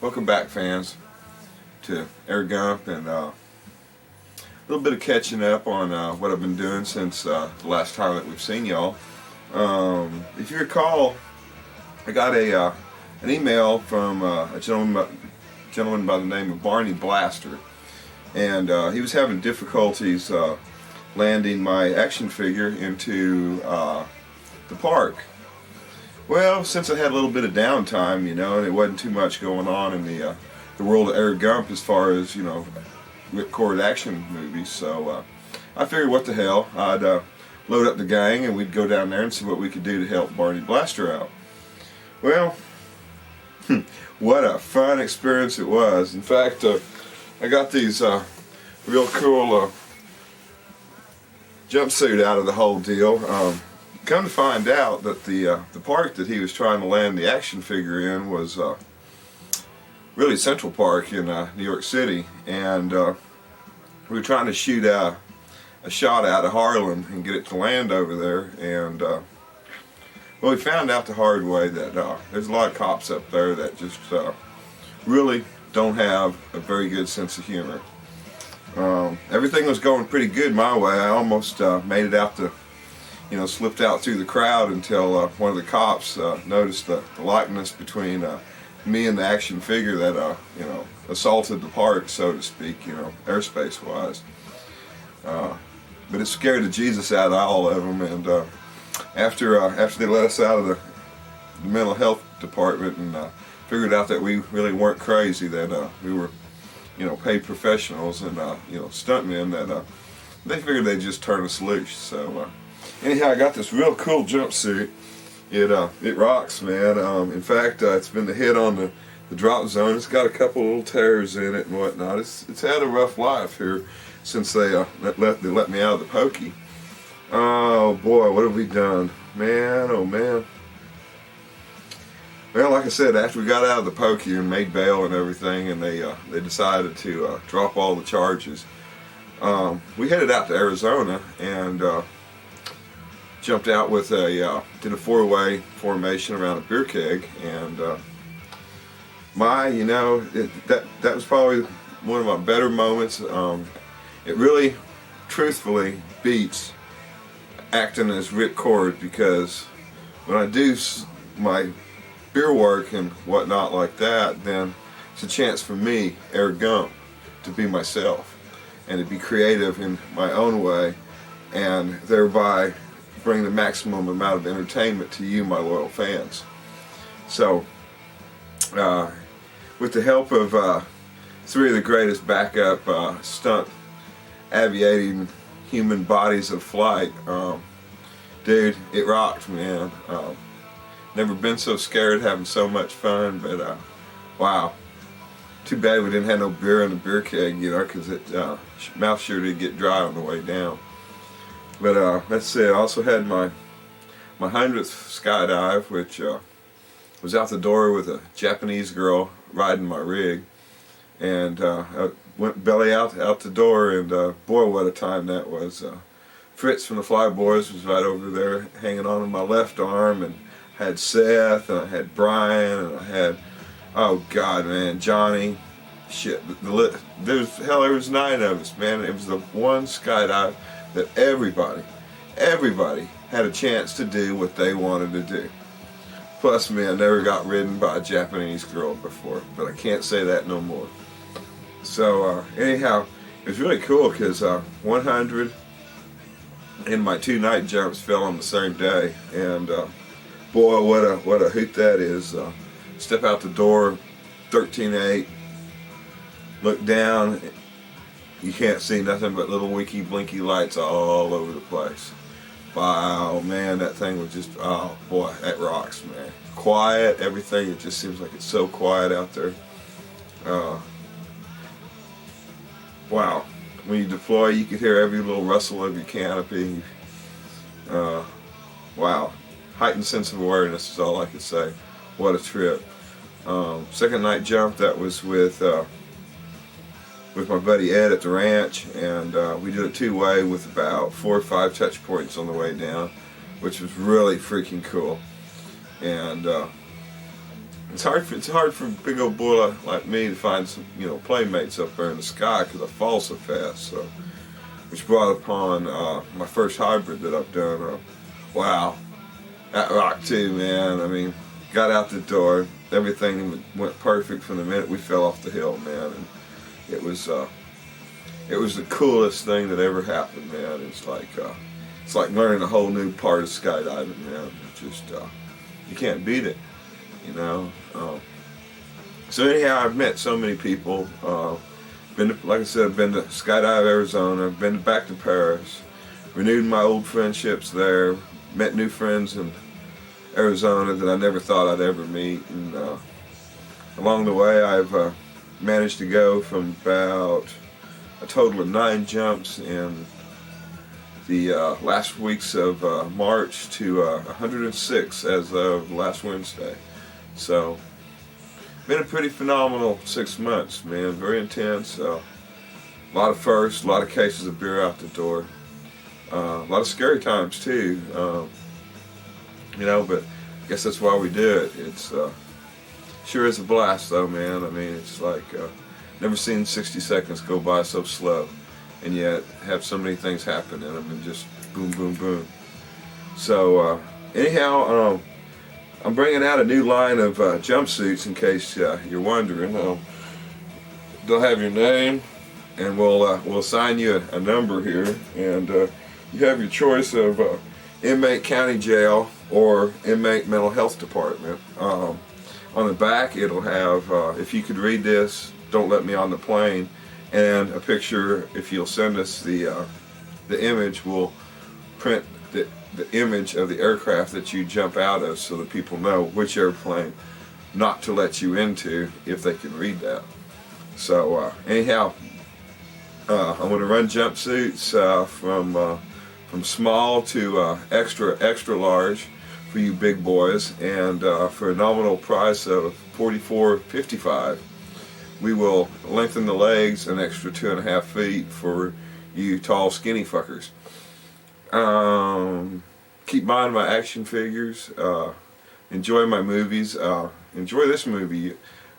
Welcome back, fans, to Gump, and a little bit of catching up on what I've been doing since the last time that we've seen y'all. If you recall, I got an email from a gentleman by the name of Barney Blaster, and he was having difficulties landing my action figure into the park. Well, since I had a little bit of downtime, and it wasn't too much going on in the world of Gump as far as, ripcord action movies, so I figured what the hell, I'd load up the gang and we'd go down there and see what we could do to help Barney Blaster out. Well, what a fun experience it was. In fact, I got these real cool jumpsuit out of the whole deal. Come to find out that the park that he was trying to land the action figure in was really Central Park in New York City, and we were trying to shoot a shot out of Harlem and get it to land over there, and well, we found out the hard way that there's a lot of cops up there that just really don't have a very good sense of humor. Everything was going pretty good my way. I almost made it out to, slipped out through the crowd until one of the cops noticed the likeness between me and the action figure that assaulted the park, so to speak, airspace wise. But it scared the Jesus out of all of them, and after they let us out of the mental health department and figured out that we really weren't crazy, that we were paid professionals and stuntmen, that they figured they'd just turn us loose. So anyhow, I got this real cool jumpsuit. It rocks, man. In fact, it's been the hit on the drop zone. It's got a couple little tears in it and whatnot. It's had a rough life here since they let me out of the pokey. Oh boy, what have we done, man? Oh man. Well, like I said, after we got out of the pokey and made bail and everything, and they decided to drop all the charges, we headed out to Arizona and jumped out with did a four-way formation around a beer keg, and that was probably one of my better moments. It really, truthfully, beats acting as ripcord, because when I do my beer work and whatnot like that, then it's a chance for me, Gump, to be myself and to be creative in my own way, and thereby bring the maximum amount of entertainment to you, my loyal fans. So, with the help of three of the greatest backup stunt aviating human bodies of flight, dude, it rocked, man. Never been so scared, having so much fun, but wow. Too bad we didn't have no beer in the beer keg, because it mouth sure did get dry on the way down. But that's it. I also had my 100th skydive, which was out the door with a Japanese girl riding my rig, and I went belly out the door, and boy, what a time that was. Fritz from the Fly Boys was right over there hanging on my left arm, and I had Seth, and I had Brian, and I had, oh God, man, Johnny. Shit, there was 9 of us, man. It was the one skydive that everybody had a chance to do what they wanted to do. Plus, me, I never got ridden by a Japanese girl before, but I can't say that no more. So anyhow, it was really cool, because 100 and my 2 night jumps fell on the same day, and boy, what a hoot that is. Step out the door, 13.8, look down, you can't see nothing but little winky blinky lights all over the place. Wow, man, that thing was just, oh boy, that rocks, man. Quiet, everything, it just seems like it's so quiet out there. Wow, when you deploy, you could hear every little rustle of your canopy. Wow, heightened sense of awareness is all I could say. What a trip. Second night jump, that was with my buddy Ed at the ranch, and we did a 2-way with about 4 or 5 touch points on the way down, which was really freaking cool. And it's hard for a big old boy like me to find some, you know, playmates up there in the sky because I fall so fast. So, which brought upon my first hybrid that I've done. Wow, that rocked too, man. I mean, got out the door, everything went perfect from the minute we fell off the hill, man. And it was the coolest thing that ever happened, man. It's like learning a whole new part of skydiving, man. It's just you can't beat it, you know. So anyhow, I've met so many people. Been to, like I said, I've been to Skydive Arizona. Been back to Paris. Renewed my old friendships there. Met new friends in Arizona that I never thought I'd ever meet. And along the way, I've managed to go from about a total of 9 jumps in the last weeks of March to 106 as of last Wednesday. So, been a pretty phenomenal 6 months, man. Very intense. A lot of firsts, a lot of cases of beer out the door. A lot of scary times too. You know, but I guess that's why we do it. It's sure is a blast though, man. I mean, it's like never seen 60 seconds go by so slow, and yet have so many things happen in them and just boom, boom, boom. So anyhow, I'm bringing out a new line of jumpsuits in case you're wondering. They'll have your name, and we'll assign you a number here, and you have your choice of inmate county jail or inmate mental health department. On the back it'll have, if you could read this, don't let me on the plane, and a picture. If you'll send us the image, we'll print the image of the aircraft that you jump out of so that people know which airplane not to let you into if they can read that. So anyhow, I'm going to run jumpsuits from small to extra large for you big boys, and for a nominal price of $44.55, we will lengthen the legs an extra 2.5 feet for you tall skinny fuckers. Keep buying my action figures. Enjoy my movies. Enjoy this movie.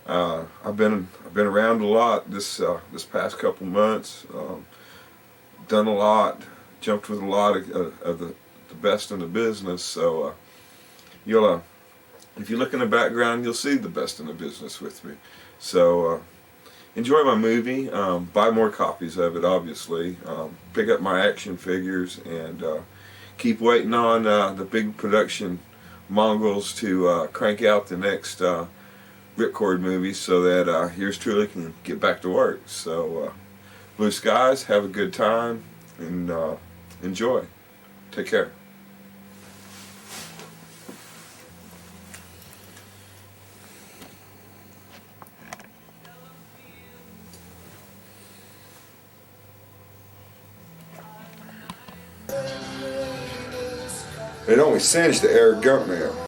I've been around a lot this past couple months. Done a lot. Jumped with a lot of the best in the business. So you'll if you look in the background, you'll see the best in the business with me. So enjoy my movie. Buy more copies of it, obviously. Pick up my action figures, and keep waiting on the big production Mongols to crank out the next ripcord movie so that yours truly can get back to work. So blue skies, have a good time, and enjoy. Take care. It only singed the air Gump now.